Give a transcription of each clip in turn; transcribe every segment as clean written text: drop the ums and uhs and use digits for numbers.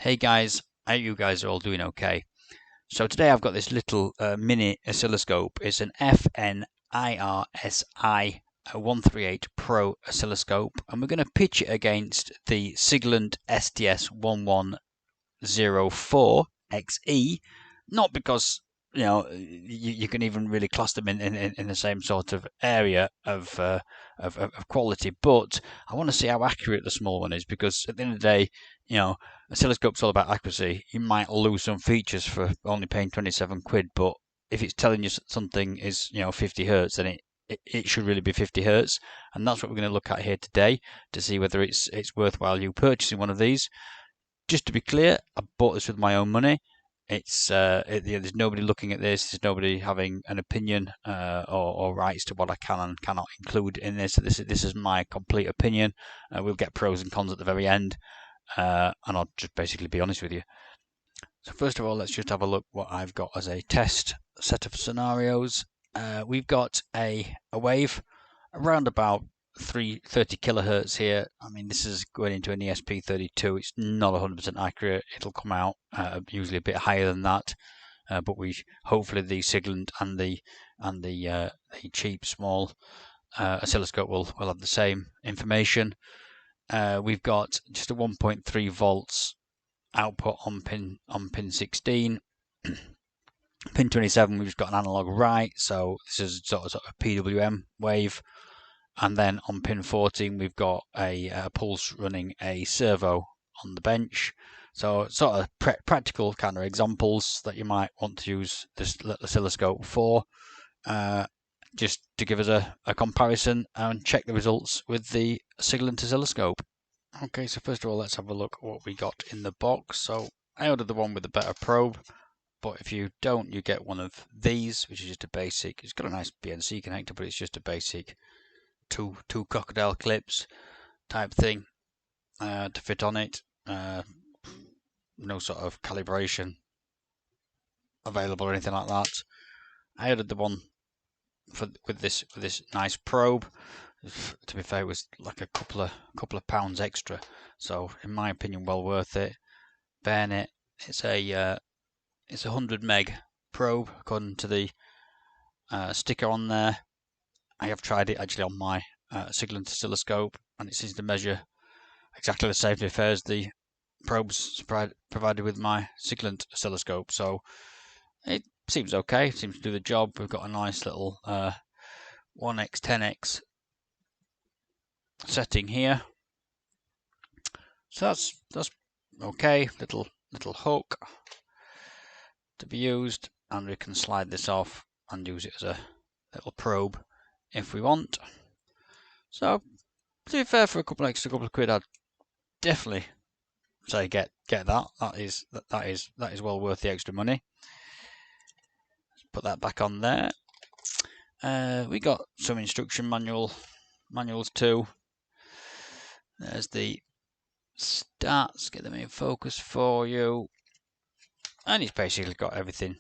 Hey guys, how you guys are all doing okay? So today I've got this little mini oscilloscope. It's an FNIRSI 138 Pro Oscilloscope, and we're going to pitch it against the Siglent SDS1104X-E, not because you can even really class them in the same sort of area of quality, but I want to see how accurate the small one is, because at the end of the day, oscilloscope's all about accuracy. You might lose some features for only paying 27 quid, but if it's telling you something is 50 hertz, then it should really be 50 hertz, and that's what we're going to look at here today to see whether it's worthwhile you purchasing one of these. Just to be clear, I bought this with my own money. It's there's nobody looking at this. There's nobody having an opinion or rights to what I can and cannot include in this. This is my complete opinion. We'll get pros and cons at the very end, and I'll just basically be honest with you. So first of all, let's just have a look what I've got as a test set of scenarios. We've got a wave around about 30 kilohertz here. I mean, this is going into an ESP32. It's not 100% accurate. It'll come out usually a bit higher than that, but hopefully the Siglent and the cheap small oscilloscope will have the same information. We've got just a 1.3 volts output on pin 16. Pin 27, we've just got an analog right, so this is sort of a PWM wave. And then on pin 14, we've got a pulse running a servo on the bench. So sort of practical kind of examples that you might want to use this oscilloscope for, just to give us a comparison and check the results with the Siglent oscilloscope. Okay, so first of all, let's have a look at what we got in the box. So I ordered the one with the better probe, but if you don't, you get one of these, which is just a basic. It's got a nice BNC connector, but it's just a basic two crocodile clips type thing to fit on it. No sort of calibration available or anything like that. I ordered the one with this nice probe. To be fair, it was like a couple of pounds extra, so in my opinion, well worth it. Bearing it, it's a 100 meg probe according to the sticker on there. I have tried it actually on my Siglent oscilloscope, and it seems to measure exactly the same as the probes provided with my Siglent oscilloscope. So it seems okay. It seems to do the job. We've got a nice little 1x 10x setting here. So that's okay. Little hook to be used, and we can slide this off and use it as a little probe if we want. So to be fair, for a couple of quid, I'd definitely say get that. That is well worth the extra money. Let's put that back on there. We got some instruction manuals too. There's the stats. Get them in focus for you, and it's basically got everything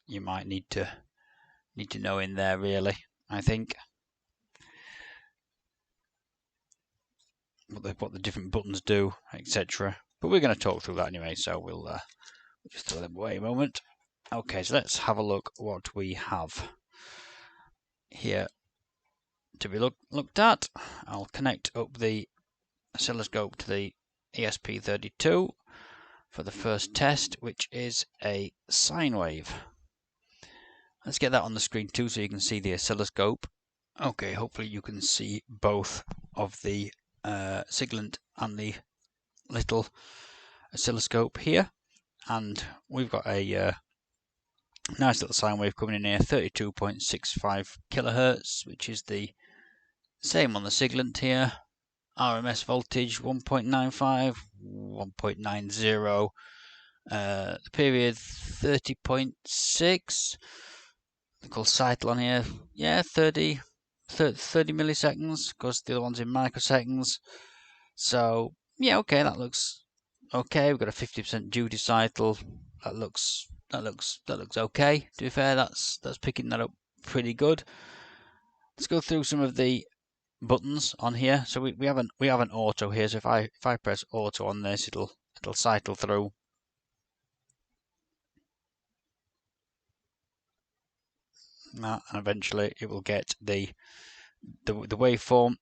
you might need to know in there, really. I think what the different buttons do, etc. But we're going to talk through that anyway, so we'll just throw them away a moment. Okay, so let's have a look what we have here to be looked at. I'll connect up the oscilloscope to the ESP32 for the first test, which is a sine wave. Let's get that on the screen too, so you can see the oscilloscope. Okay, hopefully you can see both of the Siglent and the little oscilloscope here, and we've got a nice little sine wave coming in here, 32.65 kilohertz, which is the same on the Siglent here. RMS voltage 1.95, 1.90. The period 30.6. The called cycle on here, yeah, 30 milliseconds, because the other one's in microseconds. So yeah, okay, that looks okay. We've got a 50% duty cycle. That looks okay. To be fair, that's picking that up pretty good. Let's go through some of the buttons on here. So we have an auto here. So if I press auto on this, it'll cycle through that, and eventually it will get the waveform.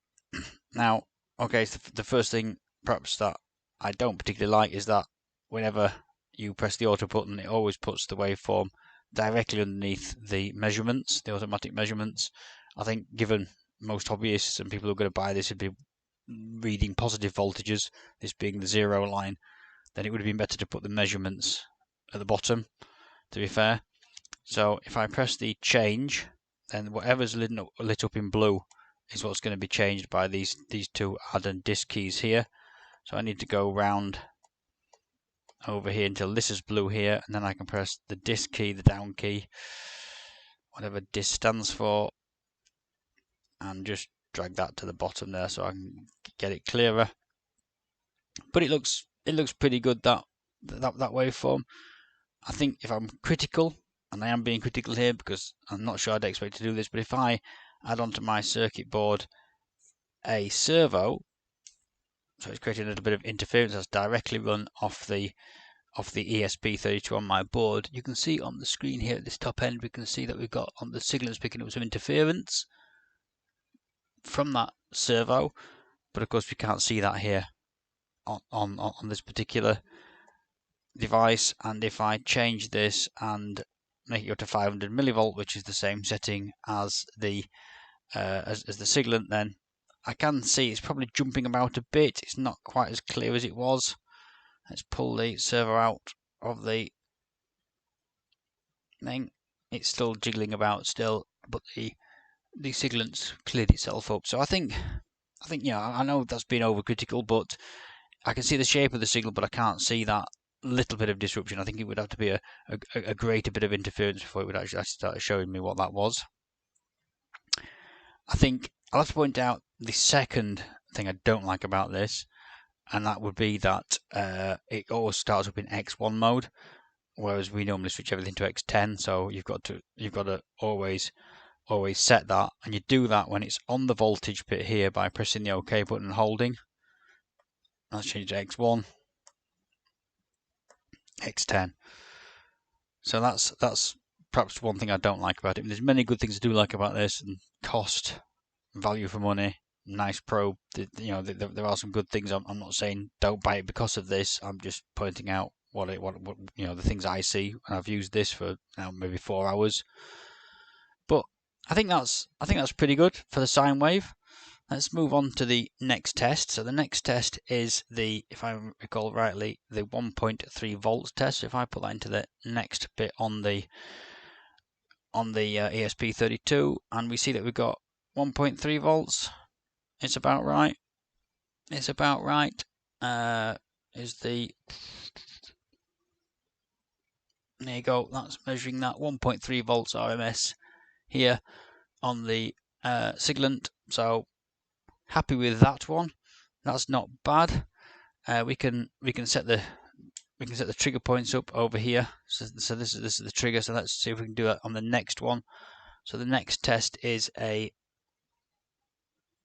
Now, okay, so the first thing perhaps that I don't particularly like is that whenever you press the auto button, it always puts the waveform directly underneath the measurements, the automatic measurements. I think given most hobbyists and people who are going to buy this would be reading positive voltages, this being the 0 line, then it would have been better to put the measurements at the bottom, to be fair. So if I press the change, then whatever's lit up in blue is what's going to be changed by these two add and disk keys here. So I need to go round over here until this is blue here, and then I can press the disk key, the down key, whatever disk stands for, and just drag that to the bottom there so I can get it clearer. But it looks pretty good, that waveform. I think if I'm critical, and I am being critical here because I'm not sure I'd expect to do this, but if I add onto my circuit board a servo, so it's creating a little bit of interference that's directly run off the ESP32 on my board, you can see on the screen here at this top end, we can see that we've got on the Siglents picking up some interference from that servo, but of course we can't see that here on this particular device. And if I change this and make it go to 500 millivolt, which is the same setting as the Siglent, then I can see it's probably jumping about a bit. It's not quite as clear as it was. Let's pull the servo out of the thing. It's still jiggling about still, but the Siglent's cleared itself up. So I think I know that's been overcritical, but I can see the shape of the signal, but I can't see that little bit of disruption. I think it would have to be a greater bit of interference before it would actually start showing me what that was. I think I'll have to point out the second thing I don't like about this, and that would be that it always starts up in X1 mode, whereas we normally switch everything to X10. So you've got to always set that, and you do that when it's on the voltage bit here by pressing the OK button and holding. Let's change to X1, X10. So that's perhaps one thing I don't like about it. There's many good things I do like about this, and cost, value for money, nice probe. There are some good things. I'm not saying don't buy it because of this. I'm just pointing out what the things I see, and I've used this for now maybe 4 hours. But I think that's pretty good for the sine wave. Let's move on to the next test. So the next test is if I recall rightly, the 1.3 volts test. So if I put that into the next bit on the ESP32, and we see that we've got 1.3 volts. It's about right. It's about right. There you go. That's measuring that 1.3 volts RMS here on the Siglent. So happy with that one. That's not bad. We can set the trigger points up over here. So this is the trigger. So let's see if we can do that on the next one. So the next test is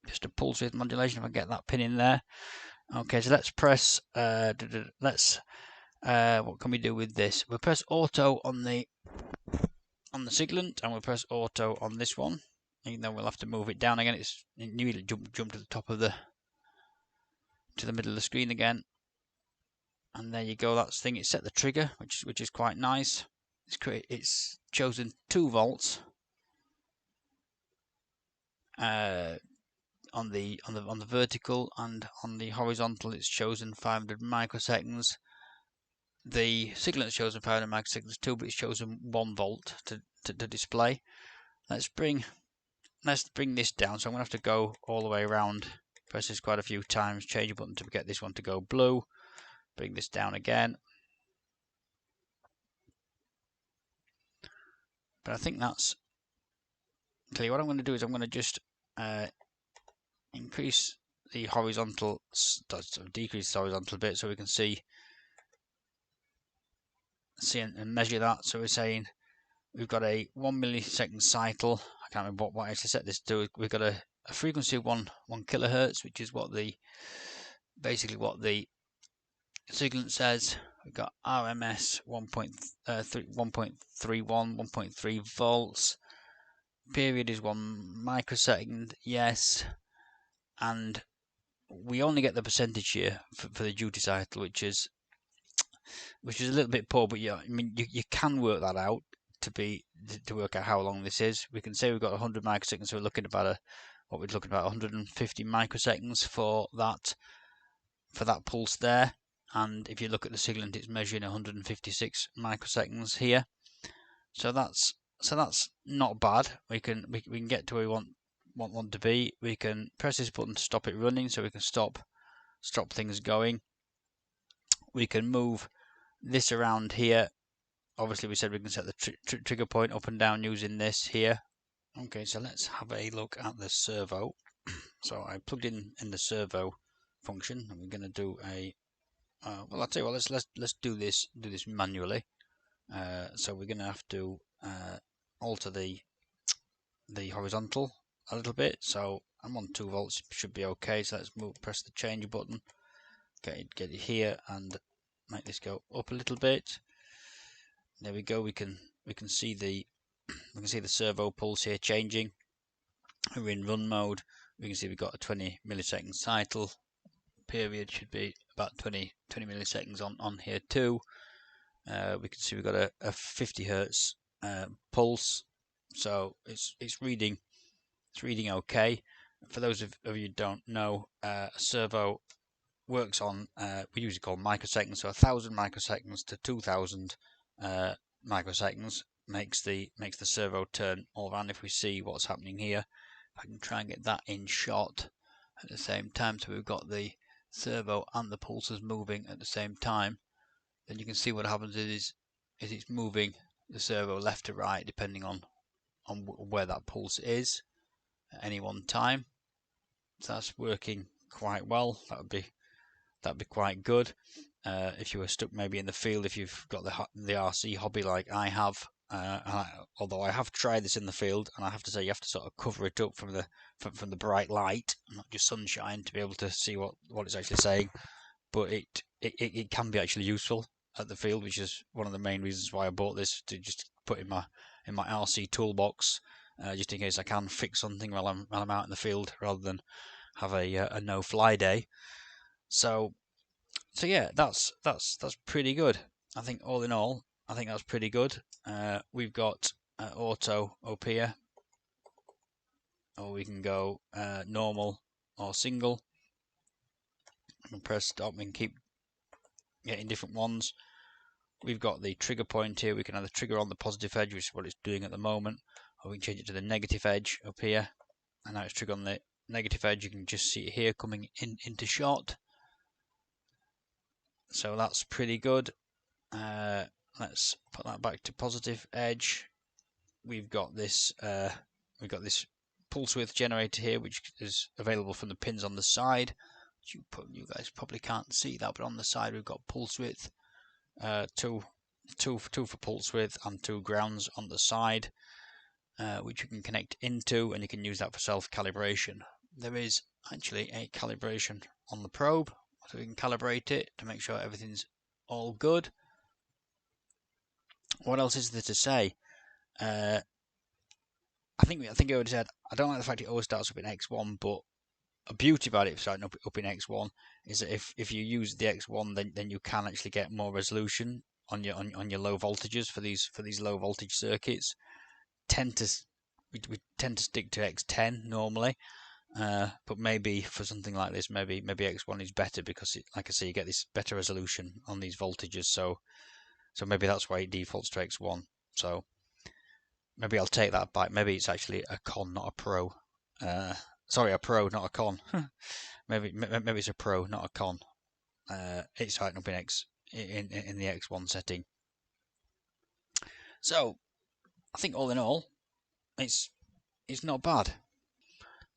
just a pulse width modulation. If I get that pin in there. Okay, so let's press. What can we do with this? We'll press auto on the Siglent, and we'll press auto on this one. Even though we'll have to move it down again. It immediately jump to the top of the middle of the screen again. And there you go. That's the thing. It set the trigger, which is quite nice. It's chosen 2 volts on the vertical, and on the horizontal it's chosen 500 microseconds. The Siglent's chosen 500 microseconds too, but it's chosen 1 volt to display. Let's bring this down. So I'm gonna have to go all the way around, press this quite a few times, change a button to get this one to go blue. Bring this down again. But I think that's clear. What I'm going to do is I'm going to just increase the horizontal, decrease the horizontal bit so we can see and measure that. So we're saying we've got a 1 millisecond cycle. I can't remember what I actually set this to. We've got a frequency of 1 kilohertz, which is basically what the Siglent says. We've got RMS 1.31, 1.3 volts. period is 1 microsecond, yes, and we only get the percentage here for the duty cycle, which is a little bit poor, but yeah, I mean you can work that out to work out how long this is. We can say we've got 100 microseconds, so we're looking about what we're looking about 150 microseconds for that pulse there. And if you look at the Siglent, it's measuring 156 microseconds here. So that's not bad. We can get to where we want to be. We can press this button to stop it running, so we can stop things going. We can move this around here. Obviously, we said we can set the trigger point up and down using this here. Okay, so let's have a look at the servo. So I plugged in the servo function, and we're going to do a well, I'll tell you what, let's do this manually. So we're going to have to alter the horizontal a little bit. So I'm on 2 volts, should be okay. So let's press the change button, get it here, and make this go up a little bit. There we go. We can see the servo pulse here changing. We're in run mode. We can see we've got a 20 millisecond cycle. Period should be about 20 milliseconds on here too. We can see we've got a 50 hertz pulse, so it's reading okay. For those of you who don't know, a servo works on we usually call microseconds, so 1,000 microseconds to 2,000 microseconds makes the servo turn all around. If we see what's happening here, if I can try and get that in shot at the same time, so we've got the servo and the pulses moving at the same time, then you can see what happens is it's moving the servo left to right depending on where that pulse is at any one time. So that's working quite well. That'd be quite good. If you were stuck maybe in the field, if you've got the RC hobby like I have, although I have tried this in the field, and I have to say you have to sort of cover it up from the bright light, not just sunshine, to be able to see what it's actually saying. But it can be actually useful at the field, which is one of the main reasons why I bought this, to just put in my RC toolbox, just in case I can fix something while I'm out in the field, rather than have a no fly day. So yeah, that's pretty good. I think all in all, I think that's pretty good. We've got auto up here, or we can go normal or single. We can press stop and keep getting different ones. We've got the trigger point here. We can have the trigger on the positive edge, which is what it's doing at the moment, or we can change it to the negative edge up here. And now it's trigger on the negative edge. You can just see it here coming into shot. So that's pretty good. Let's put that back to positive edge. We've got this pulse width generator here, which is available from the pins on the side. You guys probably can't see that, but on the side we've got pulse width, two for pulse width, and 2 grounds on the side, which you can connect into, and you can use that for self-calibration. There is actually a calibration on the probe, so we can calibrate it to make sure everything's all good. What else is there to say? I think I already said I don't like the fact it always starts up in X1, but a beauty about it starting up in X1 is that if you use the X1, then you can actually get more resolution on your low voltages for these low voltage circuits. We tend to stick to X10 normally, but maybe for something like this, maybe X1 is better, because like I say, you get this better resolution on these voltages. So maybe that's why it defaults to X1. So maybe I'll take that back. Maybe it's actually a con, not a pro. Sorry, a pro, not a con. maybe it's a pro, not a con. It's starting up in the X1 setting. So I think all in all, it's not bad.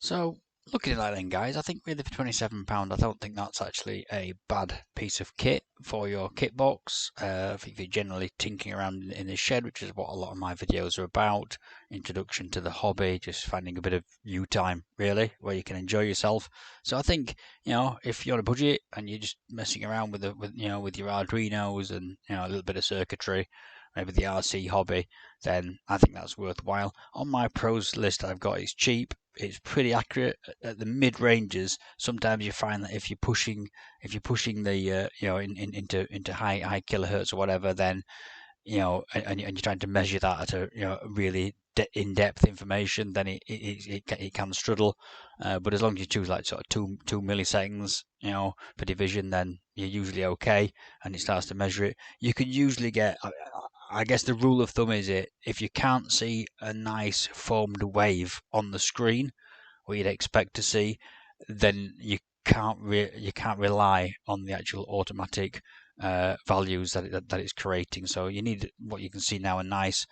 So looking at that then, guys, I think really for £27, I don't think that's actually a bad piece of kit for your kit box. If you're generally tinkering around in the shed, which is what a lot of my videos are about, introduction to the hobby, just finding a bit of you time really, where you can enjoy yourself. So I think, if you're on a budget and you're just messing around with your Arduinos and a little bit of circuitry, maybe the RC hobby, then I think that's worthwhile. On my pros list I've got, it's cheap, it's pretty accurate at the mid ranges. Sometimes you find that if you're pushing the into high kilohertz or whatever, then and you're trying to measure that at a really in-depth information, then it can struggle. But as long as you choose like sort of two milliseconds, per division, then you're usually okay, and it starts to measure it. You can usually get, I guess the rule of thumb is if you can't see a nice formed wave on the screen, what you'd expect to see, then you can't rely on the actual automatic values that it's creating. So you need what you can see now, a nice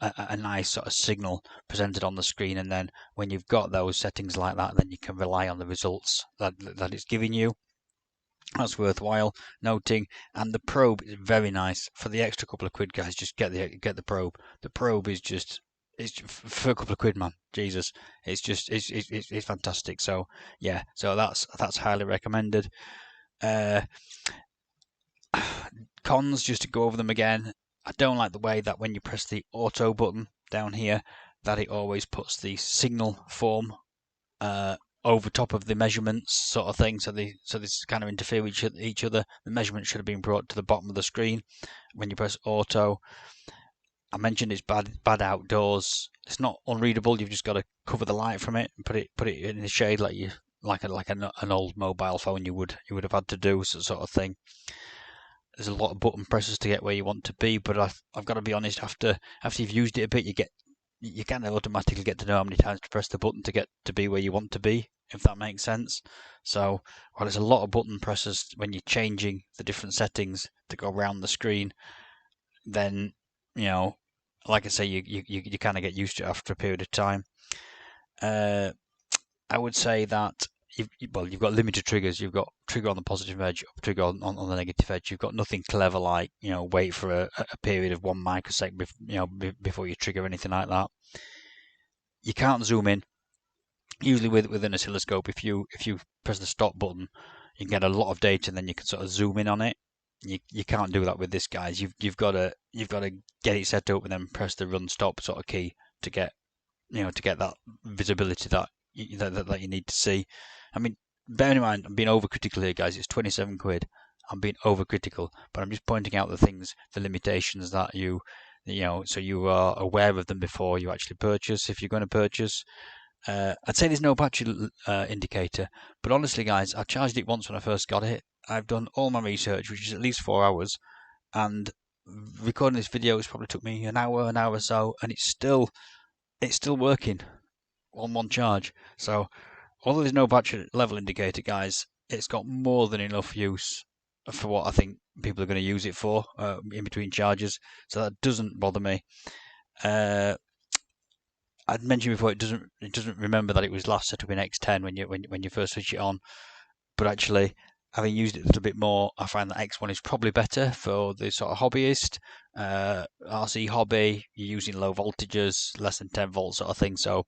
sort of signal presented on the screen, and then when you've got those settings like that, then you can rely on the results that it's giving you. That's worthwhile noting. And the probe is very nice. For the extra couple of quid, guys, just get the probe. The probe is just, it's for a couple of quid, man. Jesus, it's fantastic. So yeah, so that's highly recommended. Cons, just to go over them again. I don't like the way that when you press the auto button down here, that it always puts the signal form over top of the measurements sort of thing. So this kind of interfere with each other. The measurement should have been brought to the bottom of the screen when you press auto. I mentioned it's bad outdoors. It's not unreadable. You've just got to cover the light from it and put it in the shade like an old mobile phone you would have had to do, sort of thing. There's a lot of button presses to get where you want to be, but I've got to be honest, after you've used it a bit, you kind of automatically get to know how many times to press the button to get to be where you want to be, if that makes sense. So while there's a lot of button presses when you're changing the different settings to go around the screen, then like I say, you kind of get used to it after a period of time. I would say that you've got limited triggers. You've got trigger on the positive edge, trigger on the negative edge. You've got nothing clever like wait for a period of 1 microsecond before you trigger anything like that. You can't zoom in. Usually with an oscilloscope, if you press the stop button, you can get a lot of data, and then you can sort of zoom in on it. You can't do that with this, guys. You've got to get it set up and then press the run stop sort of key to get that visibility that you need to see. I mean, bear in mind, I'm being overcritical here, guys. It's 27 quid. I'm being overcritical, but I'm just pointing out the limitations that so you are aware of them before you actually purchase, if you're going to purchase. I'd say there's no battery indicator, but honestly, guys, I charged it once when I first got it. I've done all my research, which is at least 4 hours, and recording this video, it's probably took me an hour or so, and it's still working on one charge. So although there's no battery level indicator, guys, it's got more than enough use for what I think people are going to use it for in between charges. So that doesn't bother me. I'd mentioned before it doesn't remember that it was last set up in X10 when you first switch it on. But actually, having used it a little bit more, I find that X1 is probably better for the sort of hobbyist. RC hobby, you're using low voltages, less than 10 volts sort of thing. So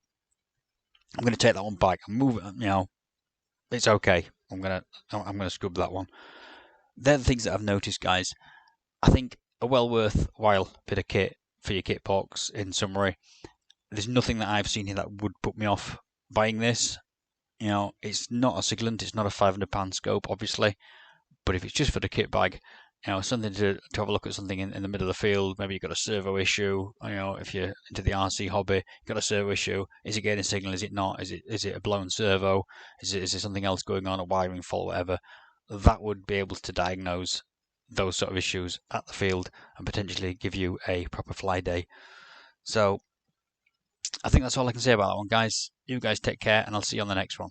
I'm going to take that one back and move it. It's okay. I'm gonna scrub that one. They're the things that I've noticed, guys. I think a well worthwhile bit of kit for your kit box. In summary, there's nothing that I've seen here that would put me off buying this. It's not a Siglent, it's not a £500 scope, obviously, but if it's just for the kit bag, something to have a look at something in the middle of the field. Maybe you've got a servo issue. If you're into the RC hobby, you've got a servo issue. Is it getting a signal? Is it not? Is it a blown servo? Is there something else going on? A wiring fault, whatever? That would be able to diagnose those sort of issues at the field and potentially give you a proper fly day. So I think that's all I can say about that one, guys. You guys take care, and I'll see you on the next one.